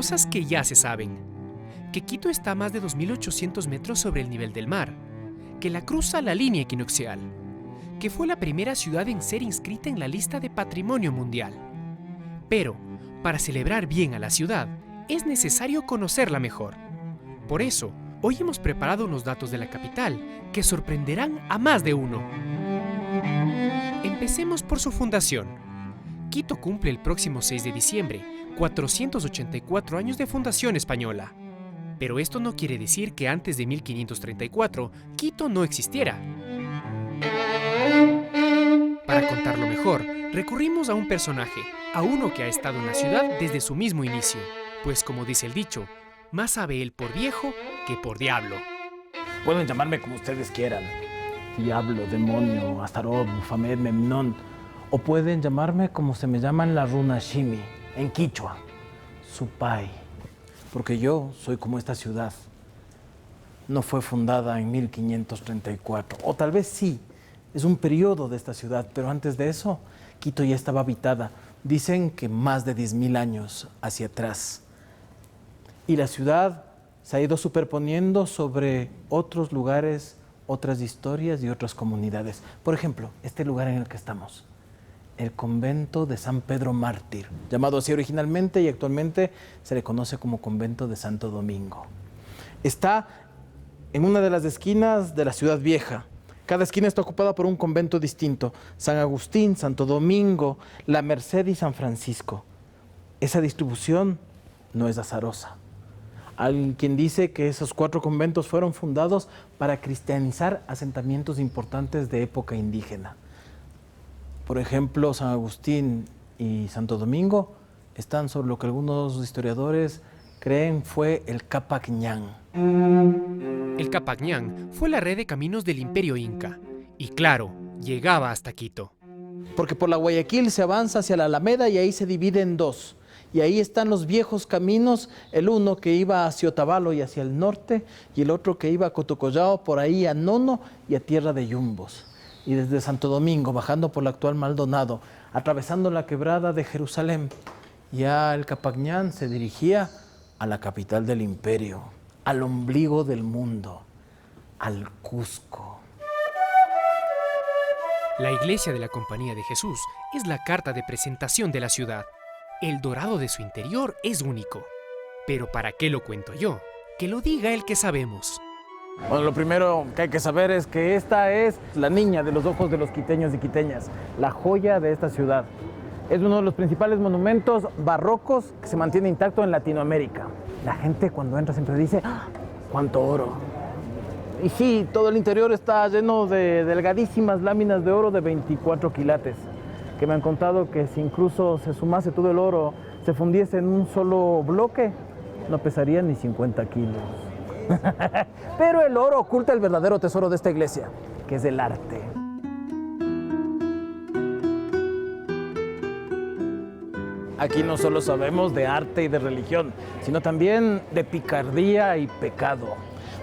Cosas que ya se saben. Que Quito está a más de 2.800 metros sobre el nivel del mar. Que la cruza la línea equinoccial. Que fue la primera ciudad en ser inscrita en la lista de Patrimonio Mundial. Pero, para celebrar bien a la ciudad, es necesario conocerla mejor. Por eso, hoy hemos preparado unos datos de la capital que sorprenderán a más de uno. Empecemos por su fundación. Quito cumple el próximo 6 de diciembre 484 años de fundación española. Pero esto no quiere decir que antes de 1534 Quito no existiera. Para contarlo mejor, recurrimos a un personaje, a uno que ha estado en la ciudad desde su mismo inicio. Pues como dice el dicho, más sabe él por viejo que por diablo. Pueden llamarme como ustedes quieran. Diablo, demonio, Astaroth, Bufamed, Memnón. O pueden llamarme como se me llama en la runa Shimi, en quichua, Supay. Porque yo soy como esta ciudad. No fue fundada en 1534. O tal vez sí, es un periodo de esta ciudad. Pero antes de eso, Quito ya estaba habitada. Dicen que más de 10.000 años hacia atrás. Y la ciudad se ha ido superponiendo sobre otros lugares, otras historias y otras comunidades. Por ejemplo, este lugar en el que estamos, el convento de San Pedro Mártir, llamado así originalmente y actualmente se le conoce como convento de Santo Domingo. Está en una de las esquinas de la ciudad vieja. Cada esquina está ocupada por un convento distinto: San Agustín, Santo Domingo, La Merced y San Francisco. Esa distribución no es azarosa. Hay quien dice que esos 4 conventos fueron fundados para cristianizar asentamientos importantes de época indígena. Por ejemplo, San Agustín y Santo Domingo están sobre lo que algunos historiadores creen fue el Capac Ñán. El Capac Ñán fue la red de caminos del Imperio Inca. Y claro, llegaba hasta Quito. Porque por la Guayaquil se avanza hacia la Alameda y ahí se divide en 2. Y ahí están los viejos caminos, el uno que iba hacia Otavalo y hacia el norte, y el otro que iba a Cotocollao, por ahí a Nono y a Tierra de Yumbos. Y desde Santo Domingo, bajando por la actual Maldonado, atravesando la quebrada de Jerusalén, ya el Capac Ñán se dirigía a la capital del imperio, al ombligo del mundo, al Cusco. La iglesia de la Compañía de Jesús es la carta de presentación de la ciudad. El dorado de su interior es único. Pero ¿para qué lo cuento yo? Que lo diga el que sabemos. Bueno, lo primero que hay que saber es que esta es la niña de los ojos de los quiteños y quiteñas, la joya de esta ciudad. Es uno de los principales monumentos barrocos que se mantiene intacto en Latinoamérica. La gente cuando entra siempre dice, ¡ah, cuánto oro! Y sí, todo el interior está lleno de delgadísimas láminas de oro de 24 quilates, que me han contado que si incluso se sumase todo el oro, se fundiese en un solo bloque, no pesaría ni 50 kilos. Pero el oro oculta el verdadero tesoro de esta iglesia, que es el arte. Aquí no solo sabemos de arte y de religión, sino también de picardía y pecado.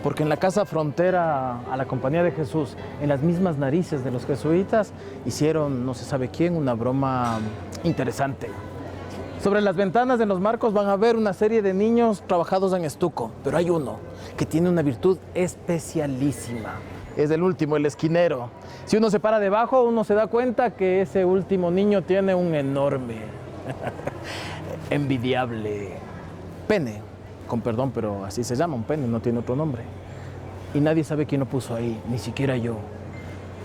Porque en la casa frontera a la Compañía de Jesús, en las mismas narices de los jesuitas, hicieron, no se sabe quién, una broma interesante. Sobre las ventanas de los marcos van a ver una serie de niños trabajados en estuco, pero hay uno que tiene una virtud especialísima. Es el último, el esquinero. Si uno se para debajo, uno se da cuenta que ese último niño tiene un enorme, envidiable pene. Con perdón, pero así se llama, un pene, no tiene otro nombre. Y nadie sabe quién lo puso ahí, ni siquiera yo.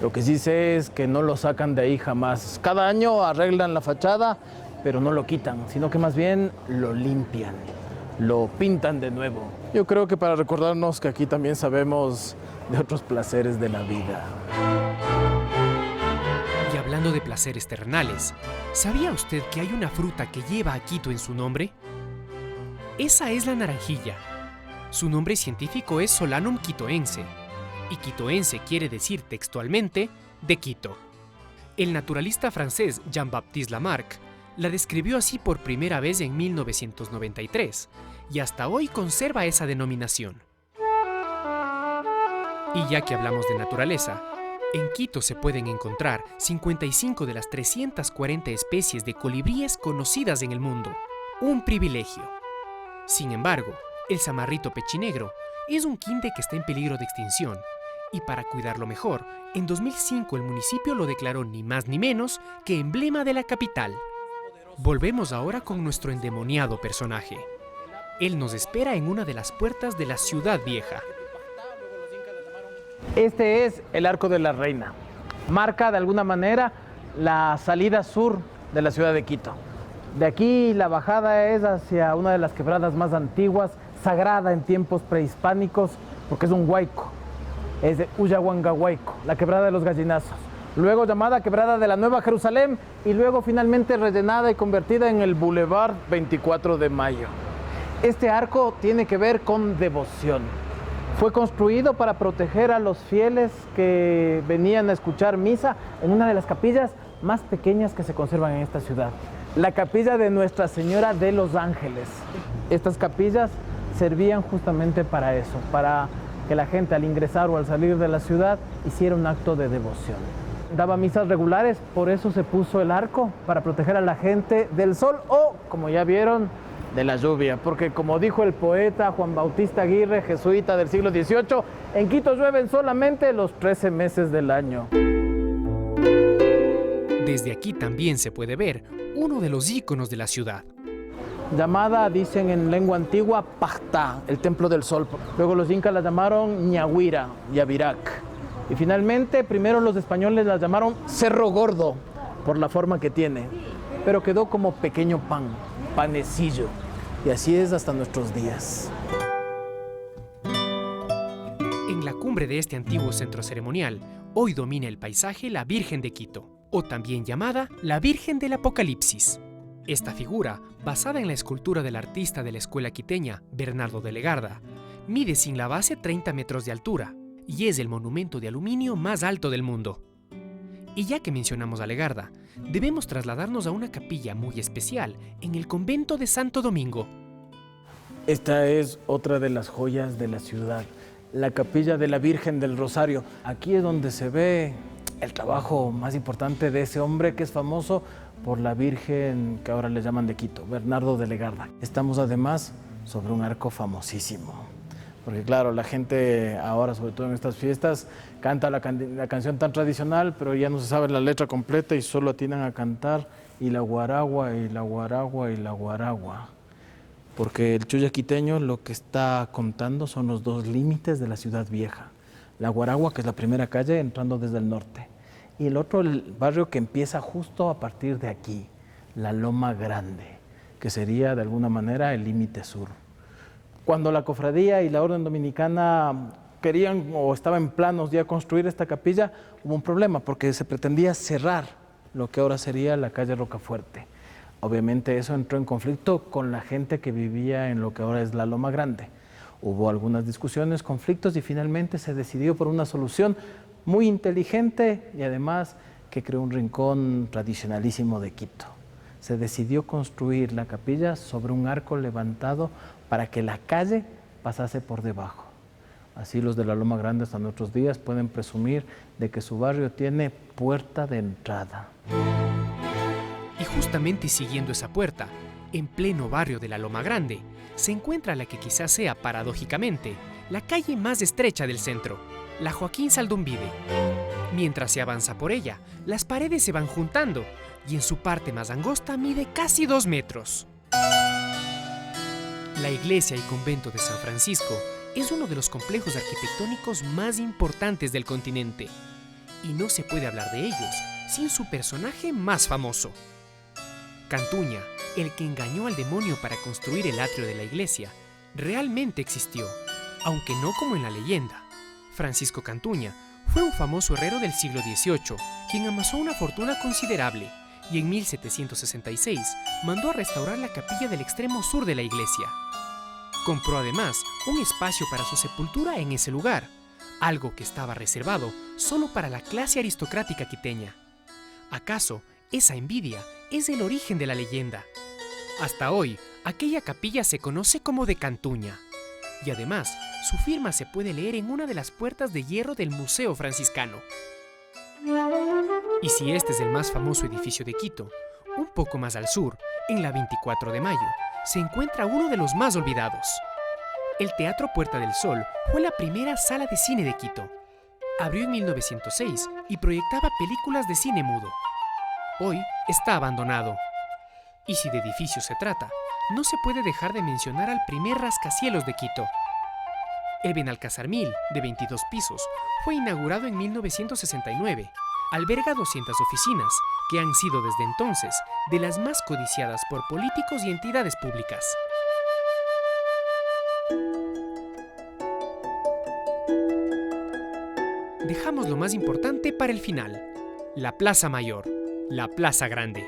Lo que sí sé es que no lo sacan de ahí jamás. Cada año arreglan la fachada, pero no lo quitan, sino que más bien lo limpian, lo pintan de nuevo. Yo creo que para recordarnos que aquí también sabemos de otros placeres de la vida. Y hablando de placeres terrenales, ¿sabía usted que hay una fruta que lleva a Quito en su nombre? Esa es la naranjilla. Su nombre científico es Solanum quitoense, y quitoense quiere decir textualmente de Quito. El naturalista francés Jean-Baptiste Lamarck la describió así por primera vez en 1993, y hasta hoy conserva esa denominación. Y ya que hablamos de naturaleza, en Quito se pueden encontrar 55 de las 340 especies de colibríes conocidas en el mundo. Un privilegio. Sin embargo, el zamarrito pechinegro es un quinde que está en peligro de extinción, y para cuidarlo mejor, en 2005 el municipio lo declaró ni más ni menos que emblema de la capital. Volvemos ahora con nuestro endemoniado personaje. Él nos espera en una de las puertas de la Ciudad Vieja. Este es el Arco de la Reina. Marca de alguna manera la salida sur de la ciudad de Quito. De aquí la bajada es hacia una de las quebradas más antiguas, sagrada en tiempos prehispánicos, porque es un huayco. Es de Ullahuangahuayco, la quebrada de los gallinazos. Luego llamada quebrada de la Nueva Jerusalén y luego finalmente rellenada y convertida en el Boulevard 24 de Mayo. Este arco tiene que ver con devoción. Fue construido para proteger a los fieles que venían a escuchar misa en una de las capillas más pequeñas que se conservan en esta ciudad, la capilla de Nuestra Señora de los Ángeles. Estas capillas servían justamente para eso, para que la gente al ingresar o al salir de la ciudad hiciera un acto de devoción. Daba misas regulares, por eso se puso el arco, para proteger a la gente del sol o, como ya vieron, de la lluvia, porque como dijo el poeta Juan Bautista Aguirre, jesuita del siglo XVIII, en Quito llueven solamente los 13 meses del año. Desde aquí también se puede ver uno de los íconos de la ciudad. Llamada, dicen en lengua antigua, Pachtá, el templo del sol. Luego los incas la llamaron Ñahuira, Yavirac. Y finalmente, primero los españoles la llamaron Cerro Gordo, por la forma que tiene. Pero quedó como pequeño pan, panecillo. Y así es hasta nuestros días. En la cumbre de este antiguo centro ceremonial, hoy domina el paisaje la Virgen de Quito, o también llamada la Virgen del Apocalipsis. Esta figura, basada en la escultura del artista de la escuela quiteña, Bernardo de Legarda, mide sin la base 30 metros de altura y es el monumento de aluminio más alto del mundo. Y ya que mencionamos a Legarda, debemos trasladarnos a una capilla muy especial en el convento de Santo Domingo. Esta es otra de las joyas de la ciudad, la capilla de la Virgen del Rosario. Aquí es donde se ve el trabajo más importante de ese hombre que es famoso por la Virgen que ahora le llaman de Quito, Bernardo de Legarda. Estamos además sobre un arco famosísimo, porque claro, la gente ahora, sobre todo en estas fiestas, canta la canción tan tradicional, pero ya no se sabe la letra completa y solo atinan a cantar y la guaragua, y la guaragua, y la guaragua. Porque el chulla quiteño lo que está contando son los dos límites de la ciudad vieja. La Guaragua, que es la primera calle entrando desde el norte, y el otro, el barrio que empieza justo a partir de aquí, la Loma Grande, que sería de alguna manera el límite sur. Cuando la cofradía y la orden dominicana querían o estaba en planos ya construir esta capilla, hubo un problema porque se pretendía cerrar lo que ahora sería la calle Rocafuerte. Obviamente eso entró en conflicto con la gente que vivía en lo que ahora es la Loma Grande. Hubo algunas discusiones, conflictos y finalmente se decidió por una solución muy inteligente y además que creó un rincón tradicionalísimo de Quito. Se decidió construir la capilla sobre un arco levantado para que la calle pasase por debajo. Así los de la Loma Grande hasta nuestros días pueden presumir de que su barrio tiene puerta de entrada. Y justamente siguiendo esa puerta, en pleno barrio de la Loma Grande, se encuentra la que quizás sea, paradójicamente, la calle más estrecha del centro, la Joaquín Saldumbide. Mientras se avanza por ella, las paredes se van juntando y en su parte más angosta mide casi 2 metros. La iglesia y convento de San Francisco es uno de los complejos arquitectónicos más importantes del continente y no se puede hablar de ellos sin su personaje más famoso. Cantuña, el que engañó al demonio para construir el atrio de la iglesia, realmente existió, aunque no como en la leyenda. Francisco Cantuña fue un famoso herrero del siglo XVIII, quien amasó una fortuna considerable y en 1766 mandó a restaurar la capilla del extremo sur de la iglesia. Compró además un espacio para su sepultura en ese lugar, algo que estaba reservado solo para la clase aristocrática quiteña. ¿Acaso esa envidia es el origen de la leyenda? Hasta hoy, aquella capilla se conoce como de Cantuña. Y además, su firma se puede leer en una de las puertas de hierro del Museo Franciscano. Y si este es el más famoso edificio de Quito, un poco más al sur, en la 24 de Mayo, se encuentra uno de los más olvidados. El Teatro Puerta del Sol fue la primera sala de cine de Quito. Abrió en 1906 y proyectaba películas de cine mudo. Hoy está abandonado. Y si de edificios se trata, no se puede dejar de mencionar al primer rascacielos de Quito. El Benalcázar 1000, de 22 pisos, fue inaugurado en 1969. Alberga 200 oficinas, que han sido desde entonces de las más codiciadas por políticos y entidades públicas. Dejamos lo más importante para el final: la Plaza Mayor, la Plaza Grande.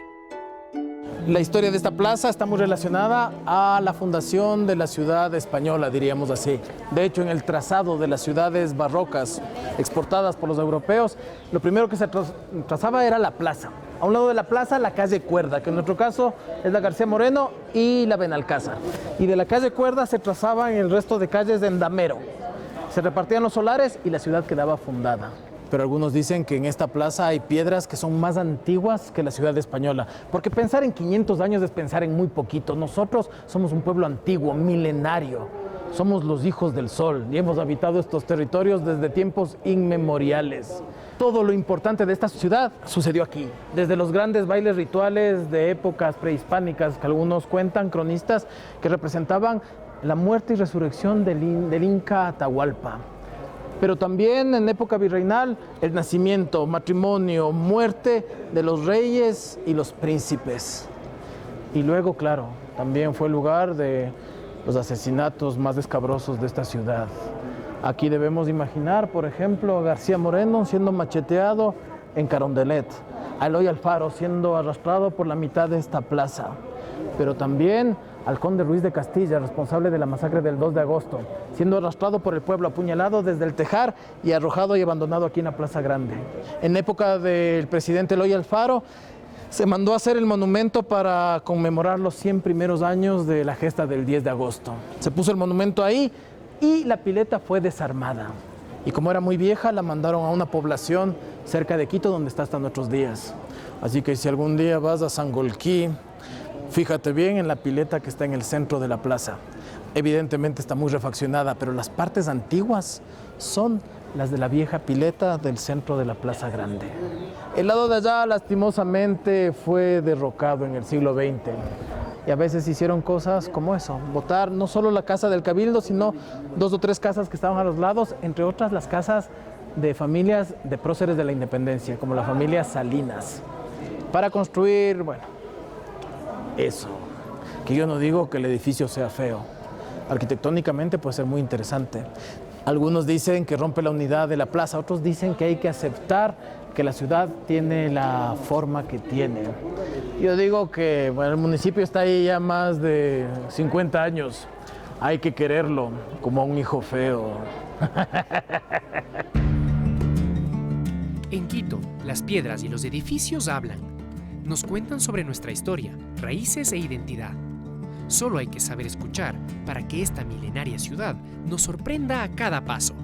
La historia de esta plaza está muy relacionada a la fundación de la ciudad española, diríamos así. De hecho, en el trazado de las ciudades barrocas exportadas por los europeos, lo primero que se trazaba era la plaza. A un lado de la plaza, la calle Cuerda, que en nuestro caso es la García Moreno y la Benalcázar. Y de la calle Cuerda se trazaban el resto de calles de Endamero. Se repartían los solares y la ciudad quedaba fundada. Pero algunos dicen que en esta plaza hay piedras que son más antiguas que la ciudad española, porque pensar en 500 años es pensar en muy poquito. Nosotros somos un pueblo antiguo, milenario. Somos los hijos del sol y hemos habitado estos territorios desde tiempos inmemoriales. Todo lo importante de esta ciudad sucedió aquí, desde los grandes bailes rituales de épocas prehispánicas, que algunos cuentan, cronistas, que representaban la muerte y resurrección del Inca Atahualpa. Pero también en época virreinal, el nacimiento, matrimonio, muerte de los reyes y los príncipes. Y luego, claro, también fue el lugar de los asesinatos más escabrosos de esta ciudad. Aquí debemos imaginar, por ejemplo, a García Moreno siendo macheteado en Carondelet, a Eloy Alfaro siendo arrastrado por la mitad de esta plaza, pero también al conde Ruiz de Castilla, responsable de la masacre del 2 de agosto, siendo arrastrado por el pueblo, apuñalado desde el tejar y arrojado y abandonado aquí en la Plaza Grande. En época del presidente Eloy Alfaro, se mandó a hacer el monumento para conmemorar los 100 primeros años de la gesta del 10 de agosto. Se puso el monumento ahí y la pileta fue desarmada. Y como era muy vieja, la mandaron a una población cerca de Quito, donde está hasta nuestros días. Así que si algún día vas a Sangolquí, fíjate bien en la pileta que está en el centro de la plaza. Evidentemente está muy refaccionada, pero las partes antiguas son las de la vieja pileta del centro de la Plaza Grande. El lado de allá, lastimosamente, fue derrocado en el siglo XX. Y a veces hicieron cosas como eso, botar no solo la casa del Cabildo, sino 2 o 3 casas que estaban a los lados, entre otras las casas de familias de próceres de la independencia, como la familia Salinas, para construir, bueno, eso. Que yo no digo que el edificio sea feo. Arquitectónicamente puede ser muy interesante. Algunos dicen que rompe la unidad de la plaza, otros dicen que hay que aceptar que la ciudad tiene la forma que tiene. Yo digo que bueno, el municipio está ahí ya más de 50 años. Hay que quererlo como a un hijo feo. En Quito, las piedras y los edificios hablan. Nos cuentan sobre nuestra historia, raíces e identidad. Solo hay que saber escuchar para que esta milenaria ciudad nos sorprenda a cada paso.